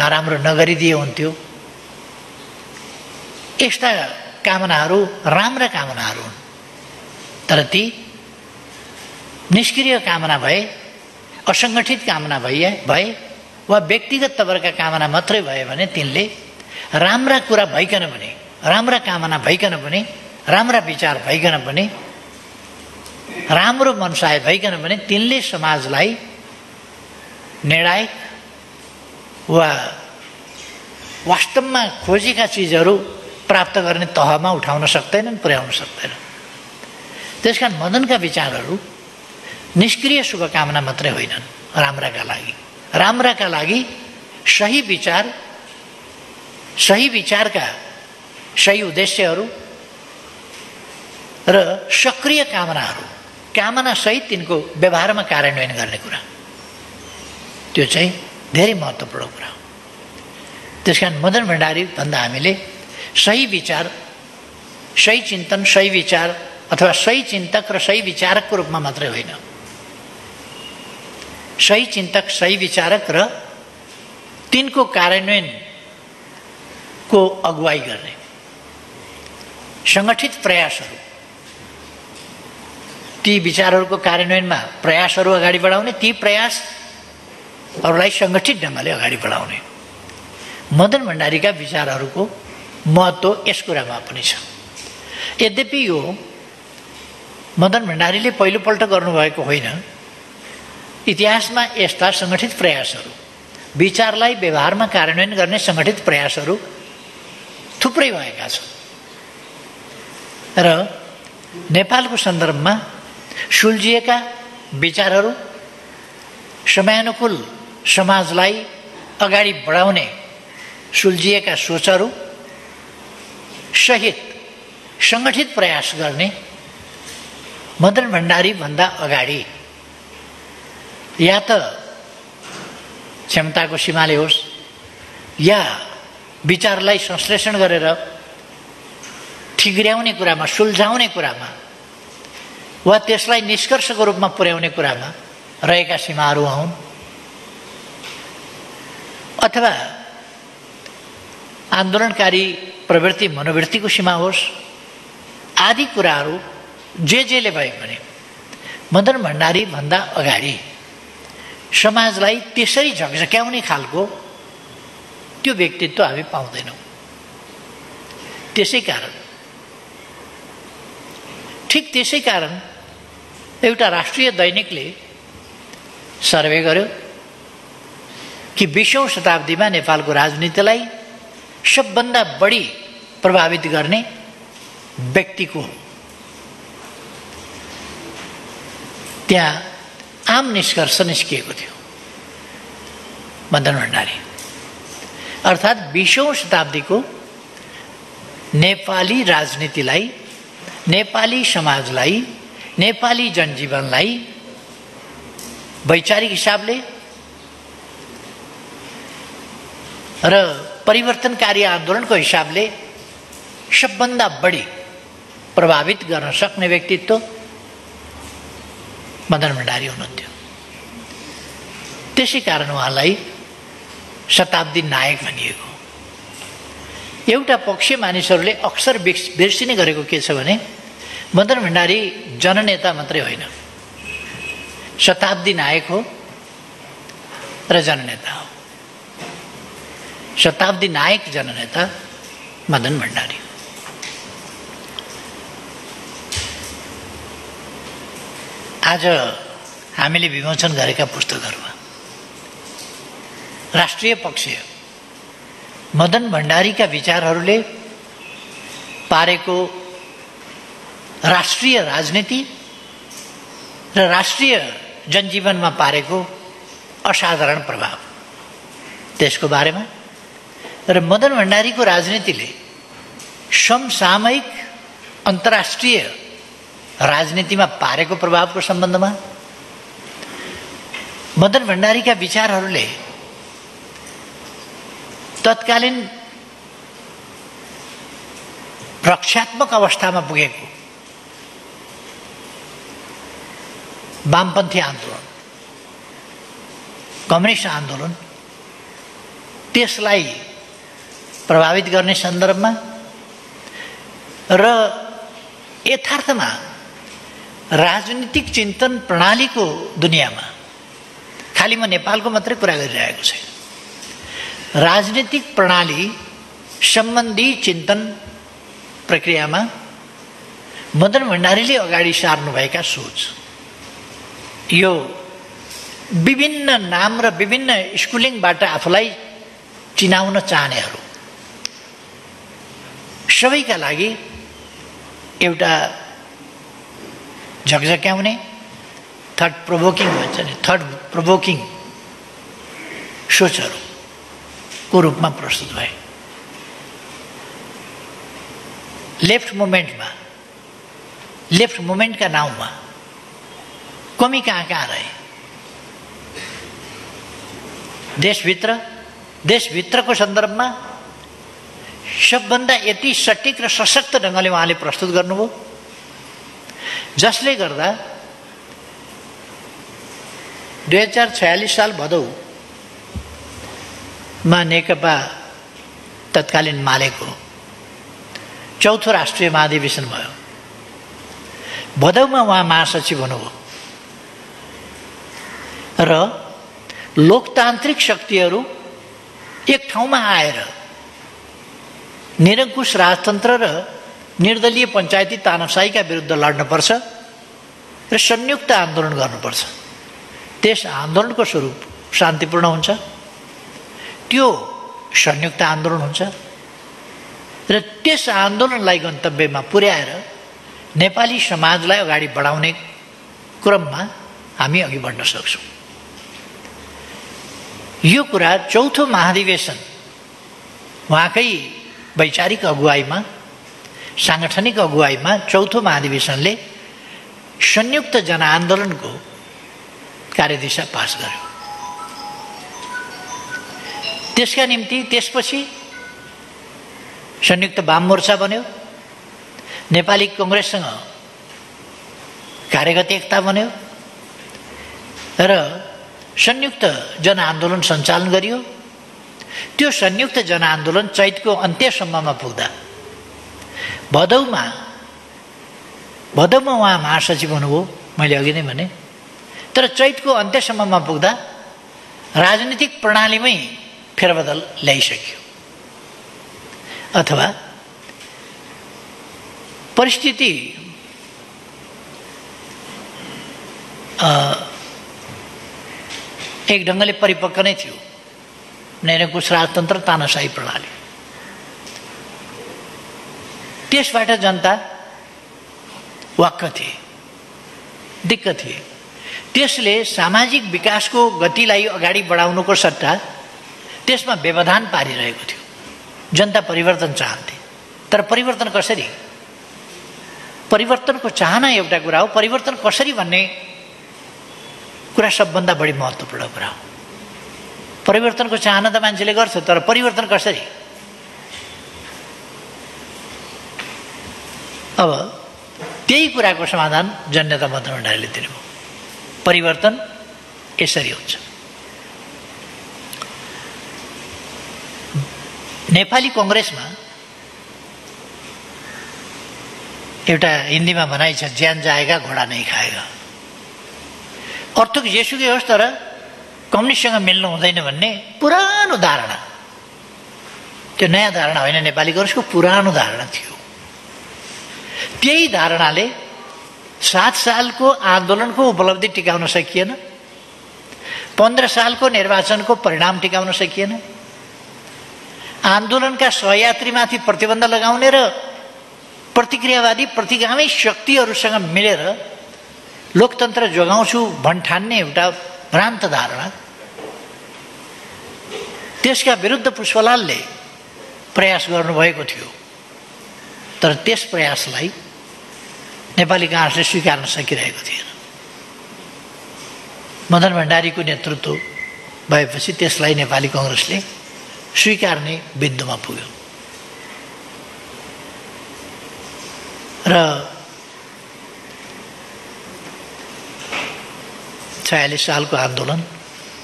नराम्रो नगरिदिए हुन्थ्यो। यस्ता कामनाहरू राम्रा कामनाहरू हुन्, तर ती निष्क्रिय कामना भए, असङ्गठित कामना भए वा व्यक्तिगत तवरका कामना मात्रै भए भने तिनले राम्रा कुरा भइकन पनि, राम्रा कामना भइकन पनि, राम्रा विचार भइकन पनि, राम्रो मनसाय भइकन पनि तिनले समाजलाई निर्णायक वा वास्तवमा खोजेका चिजहरू प्राप्त गर्ने तहमा उठाउन सक्दैनन्, पुर्याउन सक्दैनन्। त्यसकारण मदनका विचारहरू निष्क्रिय शुभकामना मात्रै होइनन्, राम्राका लागि, राम्राका लागि सही विचार, सही विचारका सही उद्देश्यहरू र सक्रिय कामनाहरू, कामना सहित तिनको व्यवहारमा कार्यान्वयन गर्ने कुरा, त्यो चाहिँ धेरै महत्त्वपूर्ण कुरा हो। त्यसकारण मदन भण्डारी भन्दा हामीले सही विचार, सही चिन्तन, सही विचार अथवा सही चिन्तक र सही विचारकको रूपमा मात्रै होइन, सही चिन्तक, सही विचारक र तिनको कार्यान्वयनको अगुवाई गर्ने सङ्गठित प्रयासहरू, ती विचारहरूको कार्यान्वयनमा प्रयासहरू अगाडि बढाउने, ती प्रयासहरूलाई सङ्गठित ढङ्गले अगाडि बढाउने मदन भण्डारीका विचारहरूको महत्त्व यस कुरामा पनि छ। यद्यपि यो मदन भण्डारीले पहिलोपल्ट गर्नुभएको होइन, इतिहासमा यस्ता सङ्गठित प्रयासहरू, विचारलाई व्यवहारमा कार्यान्वयन गर्ने सङ्गठित प्रयासहरू थुप्रै भएका छन् र नेपालको सन्दर्भमा सुल्झिएका विचारहरू, समयानुकूल समाजलाई अगाडि बढाउने सुल्झिएका सोचहरू सहित सङ्गठित प्रयास गर्ने मदन भण्डारी भन्दा अगाडि या त क्षमताको सीमाले होस् या विचारलाई संश्लेषण गरेर ठिग्र्याउने कुरामा, सुल्झाउने कुरामा वा त्यसलाई निष्कर्षको रूपमा पुर्याउने कुरामा रहेका सीमाहरू हुन्, अथवा आन्दोलनकारी प्रवृत्ति मनोवृत्तिको सीमा होस्, आदि कुराहरू जेले भए पनि मदन भण्डारी भन्दा अगाडि समाजलाई त्यसरी झकझक्याउने खालको त्यो व्यक्तित्व हामी पाउँदैनौँ। ठिक त्यसै कारण एउटा राष्ट्रिय दैनिकले सर्वे गर्यो कि 20औं शताब्दीमा नेपालको राजनीतिलाई सबभन्दा बढी प्रभावित गर्ने व्यक्तिको त्यहाँ आम निष्कर्ष निस्किएको थियो मदन भण्डारी। अर्थात् 20औं शताब्दीको नेपाली राजनीतिलाई, नेपाली समाजलाई, नेपाली जनजीवनलाई वैचारिक हिसाबले र परिवर्तनकारी आन्दोलनको हिसाबले सबभन्दा बढी प्रभावित गर्न सक्ने व्यक्तित्व मदन भण्डारी हुनुहुन्थ्यो। त्यसै कारण उहाँलाई शताब्दी नायक भनिएको। एउटा पक्ष मानिसहरूले अक्सर बिर्सिने गरेको के छ भने मदन भण्डारी जननेता मात्रै होइन, शताब्दी नायक हो र जननेता हो। शताब्दी नायक जननेता मदन भण्डारी। आज हामीले विमोचन गरेका पुस्तकहरूमा राष्ट्रिय पक्षीय मदन भण्डारीका विचारहरूले पारेको राष्ट्रिय राजनीति र राष्ट्रिय जनजीवनमा पारेको असाधारण प्रभाव, त्यसको बारेमा र मदन भण्डारीको राजनीतिले समसामयिक अन्तर्राष्ट्रिय राजनीतिमा पारेको प्रभावको सम्बन्धमा, मदन भण्डारीका विचारहरूले तत्कालीन रक्षात्मक अवस्थामा पुगेको वामपन्थी आन्दोलन, कम्युनिस्ट आन्दोलन त्यसलाई प्रभावित गर्ने सन्दर्भमा र यथार्थमा राजनीतिक चिन्तन प्रणालीको दुनियाँमा, खालि म नेपालको मात्रै कुरा गरिरहेको छैन, राजनीतिक प्रणाली सम्बन्धी चिन्तन प्रक्रियामा मदन भण्डारीले अगाडि सार्नुभएका सोच, यो विभिन्न नाम र विभिन्न स्कुलिङबाट आफूलाई चिनाउन चाहनेहरू सबैका लागि एउटा झकझक्याउने, थट प्रोभोकिङ भन्छ नि, थट प्रोभोकिङ सोचहरूको रूपमा प्रस्तुत भए। लेफ्ट मुभमेन्टका नाउँमा कमी कहाँ कहाँ रहे, देशभित्रको सन्दर्भमा सबभन्दा यति सटिक र सशक्त ढङ्गले उहाँले प्रस्तुत गर्नुभयो, जसले गर्दा 2046 साल भदौमा नेकपा तत्कालीन मालेको चौथो राष्ट्रिय महाधिवेशन भयो। भदौमा उहाँ महासचिव हुनुभयो र लोकतान्त्रिक शक्तिहरू एक ठाउँमा आएर निरङ्कुश राजतन्त्र र निर्दलीय पञ्चायती तानाशाहीका विरुद्ध लड्नुपर्छ र संयुक्त आन्दोलन गर्नुपर्छ। त्यस आन्दोलनको स्वरूप शान्तिपूर्ण हुन्छ, त्यो संयुक्त आन्दोलन हुन्छ र त्यस आन्दोलनलाई गन्तव्यमा पुर्याएर नेपाली समाजलाई अगाडि बढाउने क्रममा हामी अघि बढ्न सक्छौँ। यो कुरा चौथो महाधिवेशन उहाँकै वैचारिक अगुवाईमा, साङ्गठनिक अगुवाईमा चौथो महाधिवेशनले संयुक्त जनआन्दोलनको कार्यदिशा पास गर्यो। त्यसका निम्ति त्यसपछि संयुक्त वाममोर्चा बन्यो, नेपाली कांग्रेससँग कार्यगत एकता बन्यो र संयुक्त जनआन्दोलन सञ्चालन गरियो। त्यो संयुक्त जनआन्दोलन चैतको अन्त्यसम्ममा पुग्दा भदौमा उहाँ महासचिव हुनुभयो, मैले अघि नै भने। तर चैतको अन्त्यसम्ममा पुग्दा राजनीतिक प्रणालीमै फेरबदल ल्याइसक्यो, अथवा परिस्थिति एक ढङ्गले परिपक्व नै थियो। निरङ्कुश राजतन्त्र, तानाशाही प्रणाली, त्यसबाट जनता वाक्क थिए, दिक्क थिए। त्यसले सामाजिक विकासको गतिलाई अगाडि बढाउनुको सट्टा त्यसमा व्यवधान पारिरहेको थियो। जनता परिवर्तन चाहन्थे, तर परिवर्तन कसरी? परिवर्तनको चाहना एउटा कुरा हो, परिवर्तन कसरी भन्ने कुरा सबभन्दा बढी महत्त्वपूर्ण कुरा हो। परिवर्तनको चाहना त मान्छेले गर्छ, तर परिवर्तन कसरी? अब त्यही कुराको समाधान जननेता मदन भण्डारीले दिनुभयो। परिवर्तन यसरी हुन्छ। नेपाली कांग्रेसमा एउटा हिन्दीमा भनाइ छ, ज्यान जाएगा घोडा नहीं खाएगा। अर्थ जेसुकै होस्, तर कम्युनिस्टसँग मिल्नु हुँदैन भन्ने पुरानो धारणा, त्यो नयाँ धारणा होइन, नेपाली कांग्रेसको पुरानो धारणा थियो। त्यही धारणाले 7 सालको आन्दोलनको उपलब्धि टिकाउन सकिएन, 15 सालको निर्वाचनको परिणाम टिकाउन सकिएन, आन्दोलनका सहयात्रीमाथि प्रतिबन्ध लगाउने र प्रतिक्रियावादी प्रतिगामी शक्तिहरूसँग मिलेर लोकतन्त्र जोगाउँछु भन्ठान्ने एउटा भ्रान्त धारणा, त्यसका विरुद्ध पुष्पलालले प्रयास गर्नुभएको थियो। तर त्यस प्रयासलाई नेपाली कांग्रेसले स्वीकार्न सकिरहेको थिएन। मदन भण्डारीको नेतृत्व भएपछि त्यसलाई नेपाली कांग्रेसले स्वीकार्ने बिन्दुमा पुग्यो र 46 सालको आन्दोलन,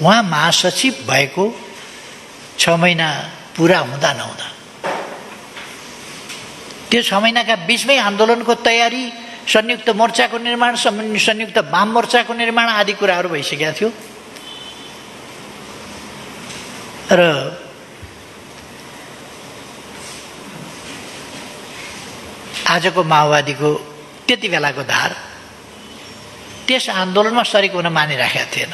उहाँ महासचिव भएको 6 6 महिना पुरा हुँदा नहुँदा त्यो 6 महिनाका बीचमै आन्दोलनको तयारी, संयुक्त मोर्चाको निर्माण, संयुक्त वाम मोर्चाको निर्माण आदि कुराहरू भइसकेका थियो र आजको माओवादीको त्यति बेलाको धार त्यस आन्दोलनमा सरिक हुन मानिराखेका थिएन।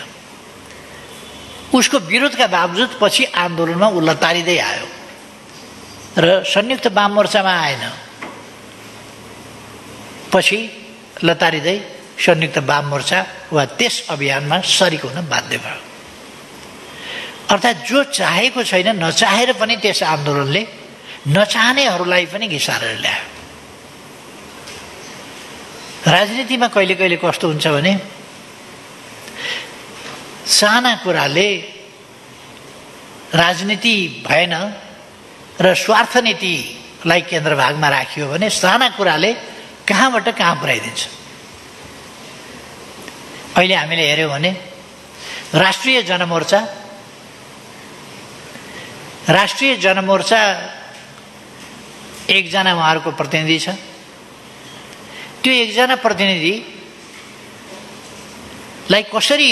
उसको विरोधका बावजुद पछि आन्दोलनमा उ लतारिँदै आयो र संयुक्त वाम मोर्चामा आएन, पछि लतारिँदै संयुक्त वाम मोर्चा वा त्यस अभियानमा सरिक हुन बाध्य भयो। अर्थात् जो चाहेको छैन, नचाहेर पनि त्यस आन्दोलनले नचाहनेहरूलाई पनि घिसारेर ल्यायो। राजनीतिमा कहिले कहिले कस्तो हुन्छ भने साना कुराले राजनीति भएन र स्वार्थ नीतिलाई केन्द्रभागमा राखियो भने साना कुराले कहाँबाट कहाँ पुर्याइदिन्छ। अहिले हामीले हेर्यौँ भने राष्ट्रिय जनमोर्चा एकजना उहाँहरूको प्रतिनिधि छ। त्यो एकजना प्रतिनिधिलाई कसरी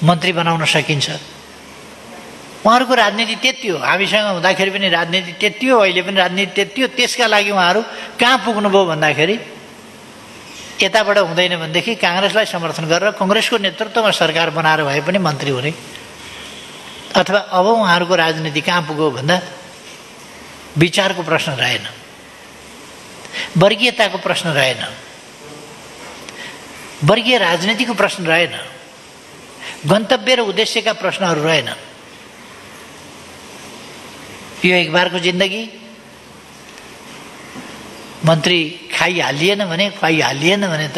मन्त्री बनाउन सकिन्छ? उहाँहरूको राजनीति त्यति हो, हामीसँग हुँदाखेरि पनि राजनीति त्यति हो, अहिले पनि राजनीति त्यति हो। त्यसका लागि उहाँहरू कहाँ पुग्नुभयो भन्दाखेरि यताबाट हुँदैन भनेदेखि काङ्ग्रेसलाई समर्थन गरेर कङ्ग्रेसको नेतृत्वमा सरकार बनाएर भए पनि मन्त्री हुने, अथवा अब उहाँहरूको राजनीति कहाँ पुग्यो भन्दा विचारको प्रश्न रहेन, वर्गीयताको प्रश्न रहेन, वर्गीय राजनीतिको प्रश्न रहेन, गन्तव्य र उद्देश्यका प्रश्नहरू रहेन। यो एक बारको जिन्दगी, मन्त्री खाइहालिएन भने त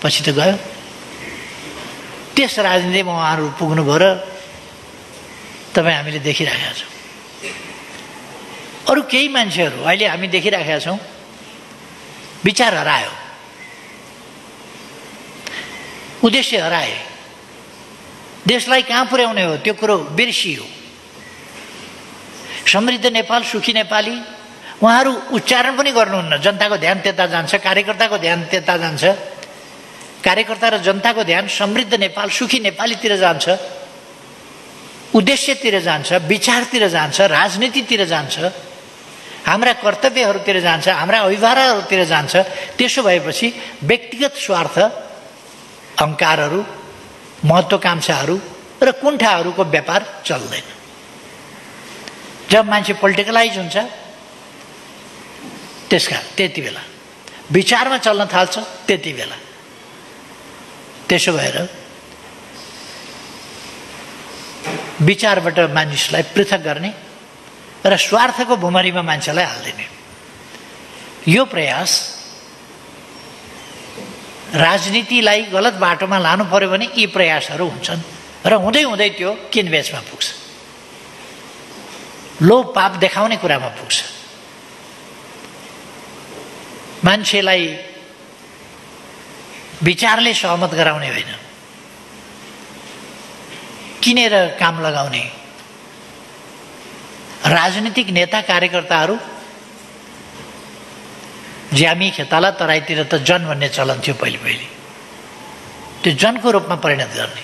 पछि त गयो। त्यस राजनीतिमा उहाँहरू पुग्नुभयो र तपाईँ हामीले देखिराखेका छौँ। अरू केही मान्छेहरू अहिले हामी देखिराखेका छौँ विचार हरायो, उद्देश्य हराए, देशलाई कहाँ पुर्याउने हो त्यो कुरो बिर्सियो। समृद्ध नेपाल, सुखी नेपाली उहाँहरू उच्चारण पनि गर्नुहुन्न। जनताको ध्यान त्यता जान्छ, कार्यकर्ताको ध्यान त्यता जान्छ, कार्यकर्ता र जनताको ध्यान समृद्ध नेपाल, सुखी नेपालीतिर जान्छ, उद्देश्यतिर जान्छ, विचारतिर जान्छ, राजनीतितिर जान्छ, हाम्रा कर्तव्यहरूतिर जान्छ, हाम्रा अभिभावकहरूतिर जान्छ। त्यसो भएपछि व्यक्तिगत स्वार्थ, अहङ्कारहरू, महत्त्वाकांक्षाहरू र कुण्ठाहरूको व्यापार चल्दैन। जब मान्छे पोलिटिकलाइज हुन्छ त्यति बेला विचारमा चल्न थाल्छ, त्यति बेला। त्यसो भएर विचारबाट मानिसलाई पृथक गर्ने र स्वार्थको भुमरीमा मान्छेलाई हाल्दिने यो प्रयास राजनीतिलाई गलत बाटोमा लानु पर्यो भने यी प्रयासहरू हुन्छन् र हुँदै हुँदै त्यो किनबेचमा पुग्छ, लोभ पाप देखाउने कुरामा पुग्छ। मान्छेलाई विचारले सहमत गराउने होइन, किनेर काम लगाउने। राजनीतिक नेता कार्यकर्ताहरू ज्यामी खेताला तराईतिर त जन भन्ने चलन थियो पहिले, त्यो जनको रूपमा परिणत गर्ने।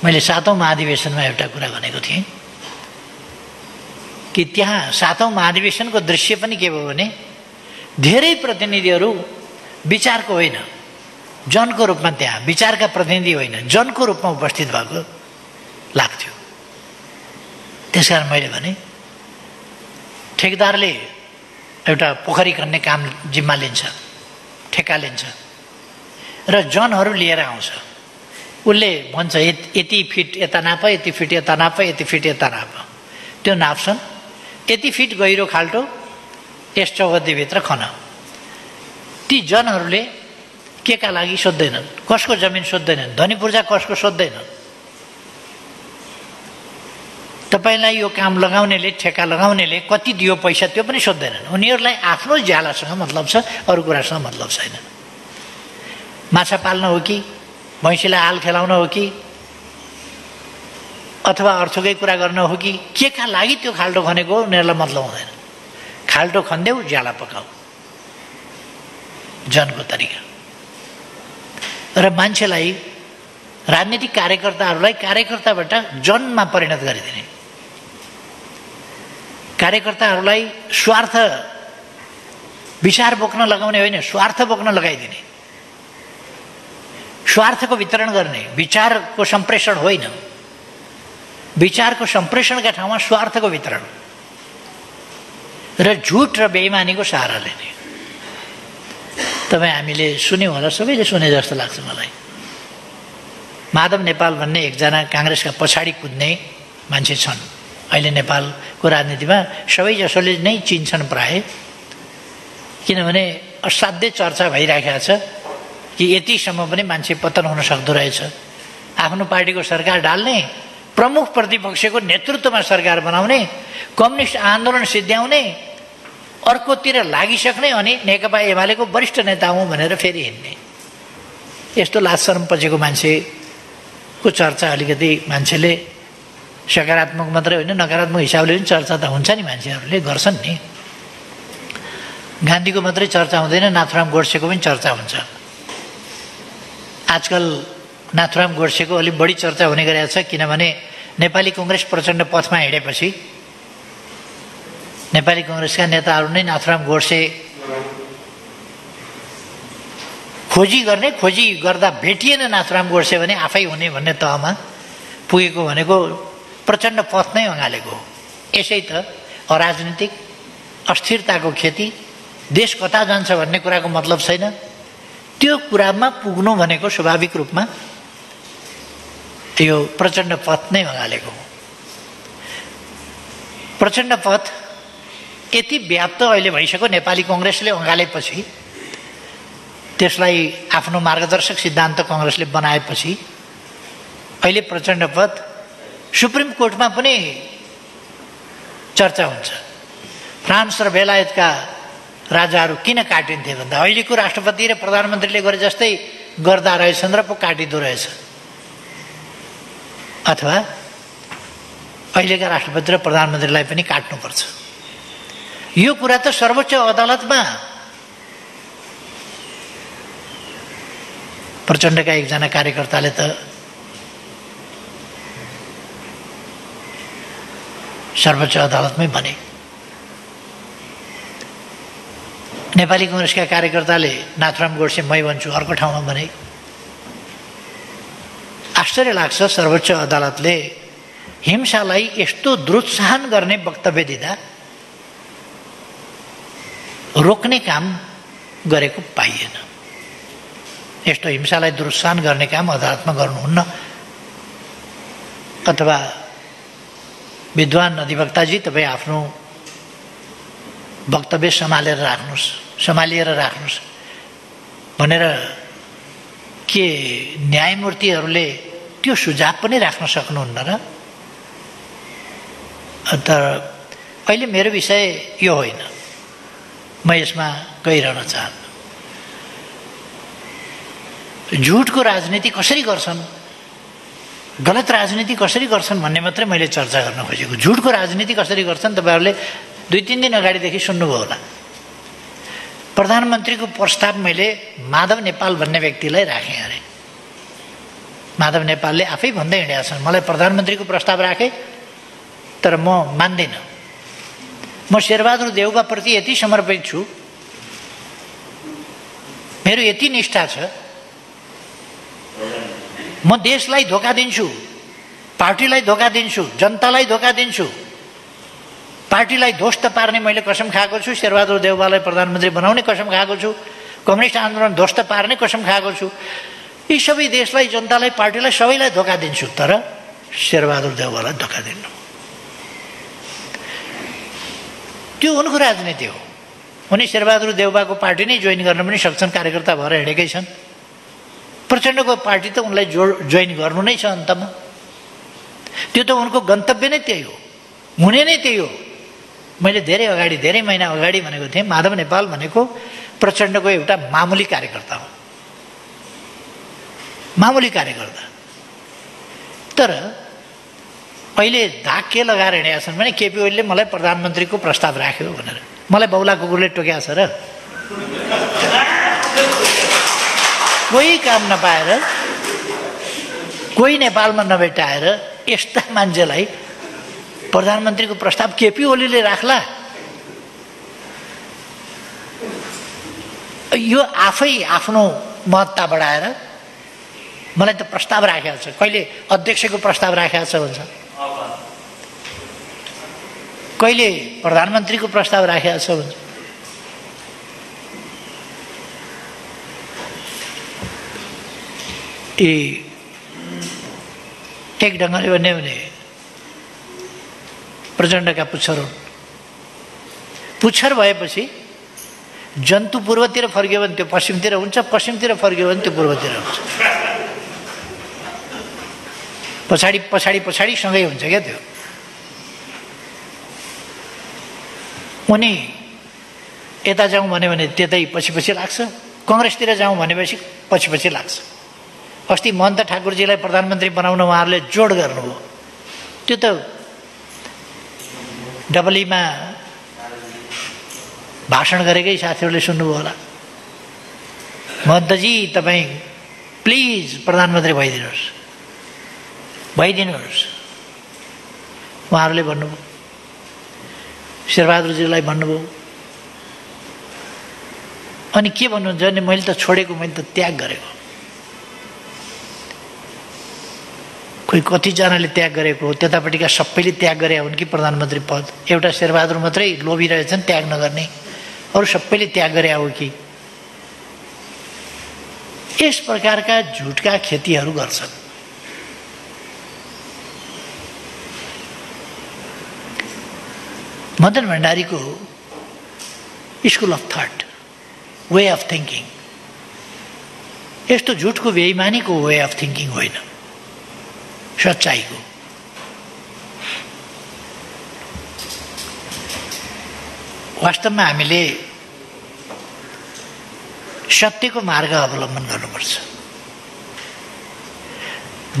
मैले 7औं महाधिवेशनमा एउटा कुरा भनेको थिएँ कि त्यहाँ 7औं महाधिवेशनको दृश्य पनि के भयो भने धेरै प्रतिनिधिहरू विचारको होइन, जनको रूपमा, त्यहाँ विचारका प्रतिनिधि होइन, जनको रूपमा उपस्थित भएको लाग्थ्यो। त्यसकारण मैले भने ठेकेदारले एउटा पोखरी खन्ने काम जिम्मा लिन्छ, ठेक्का लिन्छ र जनहरू लिएर आउँछ। उसले भन्छ यति फिट यता नाप, यति फिट यता नाप, यति फिट यता नाप। त्यो नाप्छन्, यति फिट गहिरो खाल्टो यस चौहद्दीभित्र खन। ती जनहरूले के का लागि सोध्दैनन्, कसको जमिन सोध्दैनन्, धनी पूर्जा कसको सोध्दैनन्। तपाईँलाई यो काम लगाउनेले, ठेक्का लगाउनेले कति दियो पैसा त्यो पनि सोध्दैनन्। उनीहरूलाई आफ्नो ज्यालासँग मतलब छ, अरू कुरासँग मतलब छैन। माछा पाल्न हो कि, भैँसीलाई हाल खेलाउन हो कि, अथवा अर्थकै कुरा गर्न हो कि के का लागि त्यो खाल्डो खनेको उनीहरूलाई मतलब हुँदैन। खाल्डो खन्देऊ, ज्याला पकाऊ, जनको तरिका। र मान्छेलाई, राजनीतिक कार्यकर्ताहरूलाई कार्यकर्ताबाट जनमा परिणत गरिदिने, कार्यकर्ताहरूलाई स्वार्थ विचार बोक्न लगाउने होइन, स्वार्थ बोक्न लगाइदिने, स्वार्थको वितरण गर्ने, विचारको सम्प्रेषण होइन, विचारको सम्प्रेषणका ठाउँमा स्वार्थको वितरण र झुट र बेइमानीको सहारा लिने। तपाईँ हामीले सुन्यौँ होला, सबैले सुने जस्तो लाग्छ मलाई। माधव नेपाल भन्ने एकजना काङ्ग्रेसका पछाडि कुद्ने मान्छे छन्। अहिले नेपालको राजनीतिमा सबैजसोले नै चिन्छन् प्राय, किनभने असाध्यै चर्चा भइराखेको छ कि यतिसम्म पनि मान्छे पतन हुन सक्दो रहेछ। आफ्नो पार्टीको सरकार डाल्ने, प्रमुख प्रतिपक्षको नेतृत्वमा सरकार बनाउने, कम्युनिस्ट आन्दोलन सिद्ध्याउने, अर्कोतिर लागिसक्ने अनि नेकपा एमालेको वरिष्ठ नेता हुँ भनेर फेरि हिँड्ने, यस्तो लाज शरम पछिको मान्छेको चर्चा अलिकति मान्छेले सकारात्मक मात्रै होइन नकारात्मक हिसाबले पनि चर्चा त हुन्छ नि, मान्छेहरूले गर्छन् नि। गान्धीको मात्रै चर्चा हुँदैन, नाथुराम गोडसेको पनि चर्चा हुन्छ। आजकल नाथुराम गोडसेको अलिक बढी चर्चा हुने गरेको छ, किनभने नेपाली कङ्ग्रेस प्रचण्ड पथमा हिँडेपछि नेपाली कङ्ग्रेसका नेताहरू नै नाथुराम गोडसे खोजी गर्दा भेटिएन नाथुराम गोडसे भने आफै हुने भन्ने तहमा पुगेको भनेको प्रचण्ड पथ नै अँगालेको। यसै त अराजनीतिक अस्थिरताको खेती, देश कता जान्छ भन्ने कुराको मतलब छैन, त्यो कुरामा पुग्नु भनेको स्वाभाविक रूपमा यो प्रचण्ड पथ नै अँगालेको। प्रचण्ड पथ यति व्याप्त अहिले भइसक्यो, नेपाली कङ्ग्रेसले अँगालेपछि, त्यसलाई आफ्नो मार्गदर्शक सिद्धान्त कङ्ग्रेसले बनाएपछि अहिले प्रचण्ड पथ सुप्रिम कोर्टमा पनि चर्चा हुन्छ। फ्रान्स र बेलायतका राजाहरू किन काटिन्थे भन्दा अहिलेको राष्ट्रपति र प्रधानमन्त्रीले गरे जस्तै गर्दा रहेछन् र पो काटिँदो रहेछ, अथवा अहिलेका राष्ट्रपति र प्रधानमन्त्रीलाई पनि काट्नुपर्छ। यो कुरा त सर्वोच्च अदालतमा प्रचण्डका एकजना कार्यकर्ताले त सर्वोच्च अदालतमै भने। नेपाली कङ्ग्रेसका कार्यकर्ताले नाथुराम गोडसे मै भन्छु अर्को ठाउँमा भने। आश्चर्य लाग्छ, सर्वोच्च अदालतले हिंसालाई यस्तो दुरुत्साहन गर्ने वक्तव्य दिँदा रोक्ने काम गरेको पाइएन। यस्तो हिंसालाई दुरुत्साहन गर्ने काम अदालतमा गर्नुहुन्न, अथवा विद्वान अधिवक्ताजी तपाईँ आफ्नो वक्तव्य सम्हालिएर राख्नुहोस् भनेर के न्यायमूर्तिहरूले त्यो सुझाव पनि राख्न सक्नुहुन्न र? तर अहिले मेरो विषय यो होइन, म यसमा गइरहन चाहन्न। झुटको राजनीति कसरी गर्छन्, गलत राजनीति कसरी गर्छन् भन्ने मात्रै मैले चर्चा गर्न खोजेको। झुटको राजनीति कसरी गर्छन् तपाईँहरूले 2-3 दिन अगाडिदेखि सुन्नुभयो होला। प्रधानमन्त्रीको प्रस्ताव मैले माधव नेपाल भन्ने व्यक्तिलाई राखेँ अरे। माधव नेपालले आफै भन्दै हिँडेका छन्, मलाई प्रधानमन्त्रीको प्रस्ताव राखे तर म मान्दिनँ। म शेरबहादुर देउवाप्रति यति समर्पित छु, मेरो यति निष्ठा छ, म देशलाई धोका दिन्छु, पार्टीलाई धोका दिन्छु, जनतालाई धोका दिन्छु, पार्टीलाई ध्वस्त पार्ने मैले कसम खाएको छु, शेरबहादुर देउवालाई प्रधानमन्त्री बनाउने कसम खाएको छु, कम्युनिस्ट आन्दोलन ध्वस्त पार्ने कसम खाएको छु, यी सबै देशलाई, जनतालाई, पार्टीलाई सबैलाई धोका दिन्छु, तर शेरबहादुर देउवालाई धोका दिन्नु। त्यो उनको राजनीति हो। उनी शेरबहादुर देउवाको पार्टी नै जोइन गर्न पनि सक्छन्, कार्यकर्ता भएर हिँडेकै छन्। प्रचण्डको पार्टी त उनलाई जोइन गर्नु नै छ अन्तमा। त्यो त उनको गन्तव्य नै त्यही हो, हुने नै त्यही हो। मैले धेरै महिना अगाडि भनेको थिएँ, माधव नेपाल भनेको प्रचण्डको एउटा मामुली कार्यकर्ता हो, मामुली कार्यकर्ता। तर अहिले धाक के लगाएर हिँडेका छन् भने केपी ओलीले मलाई प्रधानमन्त्रीको प्रस्ताव राख्यो भनेर। मलाई बौला कुकुरले टोक्या छ र? कोही काम नपाएर, कोही नेपालमा नभेटाएर यस्ता मान्छेलाई प्रधानमन्त्रीको प्रस्ताव केपी ओलीले राख्ला? यो आफै आफ्नो महत्ता बढाएर मलाई त प्रस्ताव राखेको छ, कहिले अध्यक्षको प्रस्ताव राखेको छ भन्छ, कहिले प्रधानमन्त्रीको प्रस्ताव राखेको छ भन्छ। एक ढङ्गले भन्यो भने प्रचण्डका पुच्छर हुन्। पुच्छर भएपछि जन्तु पूर्वतिर फर्क्यो भने त्यो पश्चिमतिर हुन्छ, पश्चिमतिर फर्क्यो भने त्यो पूर्वतिर हुन्छ। पछाडि पछाडि पछाडि सँगै हुन्छ क्या त्यो। उनी यता जाउँ भन्यो भने त्यतै पछि पछि लाग्छ, कङ्ग्रेसतिर जाउँ भनेपछि पछि पछि लाग्छ। अस्ति महन्त ठाकुरजीलाई प्रधानमन्त्री बनाउन उहाँहरूले जोड गर्नुभयो। त्यो त डबलीमा भाषण गरेकै साथीहरूले सुन्नुभयो होला। महन्तजी तपाईँ प्लिज प्रधानमन्त्री भइदिनुहोस्, भइदिनुहोस् उहाँहरूले भन्नुभयो। शेरबहादुरजीलाई भन्नुभयो। अनि के भन्नुहुन्छ भने मैले त छोडेको, मैले त त्याग गरेको। कोही कतिजनाले त्याग गरेको हो, त्यतापट्टिका सबैले त्याग गरे हुन् कि प्रधानमन्त्री पद? एउटा शेरबहादुर मात्रै लोभी रहेछन् त्याग नगर्ने, अरू सबैले त्याग गरे हो कि? यस प्रकारका झुटका खेतीहरू गर्छन्। मदन भण्डारीको school of thought, way of thinking यस्तो झुटको बेइमानीको वे अफ थिङ्किङ होइन, सच्चाइको। वास्तवमा हामीले सत्यको मार्ग अवलम्बन गर्नुपर्छ।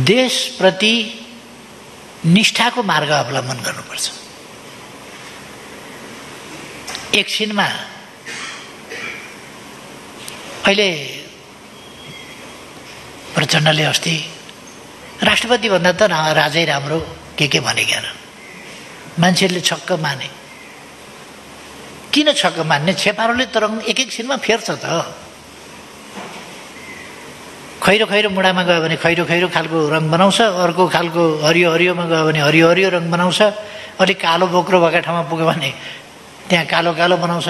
देशप्रति निष्ठाको मार्ग अवलम्बन गर्नुपर्छ। एकछिनमा अहिले प्रचण्डले अस्ति राष्ट्रपति भन्दा त राजै राम्रो के भनेका र मान्छेले छक्क माने। किन छक्क मान्ने? छेपारोले त रङ एकछिनमा फेर्छ त। खैरो खैरो मुढामा गयो भने खैरो खैरो खालको रङ बनाउँछ, अर्को खालको हरियो हरियोमा गयो भने हरियो हरियो रङ बनाउँछ, अलिक कालो बोक्रो भएका ठाउँमा पुग्यो भने त्यहाँ कालो कालो बनाउँछ।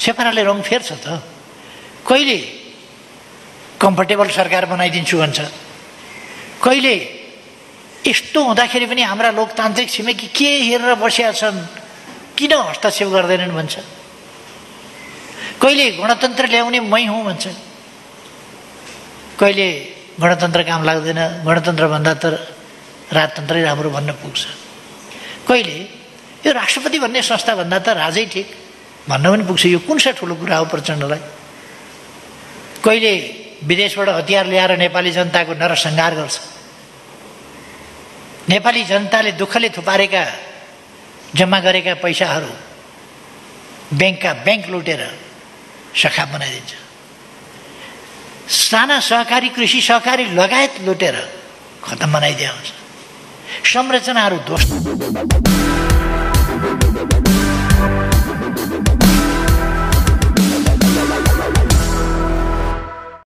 छेपाराले रङ फेर्छ त। कहिले कम्फर्टेबल सरकार बनाइदिन्छु भन्छ, कहिले यस्तो हुँदाखेरि पनि हाम्रा लोकतान्त्रिक छिमेकी के हेरेर बसेका छन्, किन हस्तक्षेप गर्दैनन् भन्छ। कहिले गणतन्त्र ल्याउने मै हुँ भन्छ, कहिले गणतन्त्र काम लाग्दैन, गणतन्त्र भन्दा त राजतन्त्रै राम्रो भन्न पुग्छ। कहिले यो राष्ट्रपति भन्ने संस्था भन्दा त राजै ठिक भन्न पनि पुग्छ। यो कुन सा ठुलो कुरा हो प्रचण्डलाई? कहिले विदेशबाट हतियार ल्याएर नेपाली जनताको नरसंहार गर्छ। नेपाली जनताले दुःखले थुपारेका जम्मा गरेका पैसाहरू ब्याङ्कका ब्याङ्क लुटेर सखा बनाइदिन्छ। साना सहकारी, कृषि सहकारी लगायत लुटेर खतम बनाइदिया हुन्छ। संरचनाहरू ध्वस्त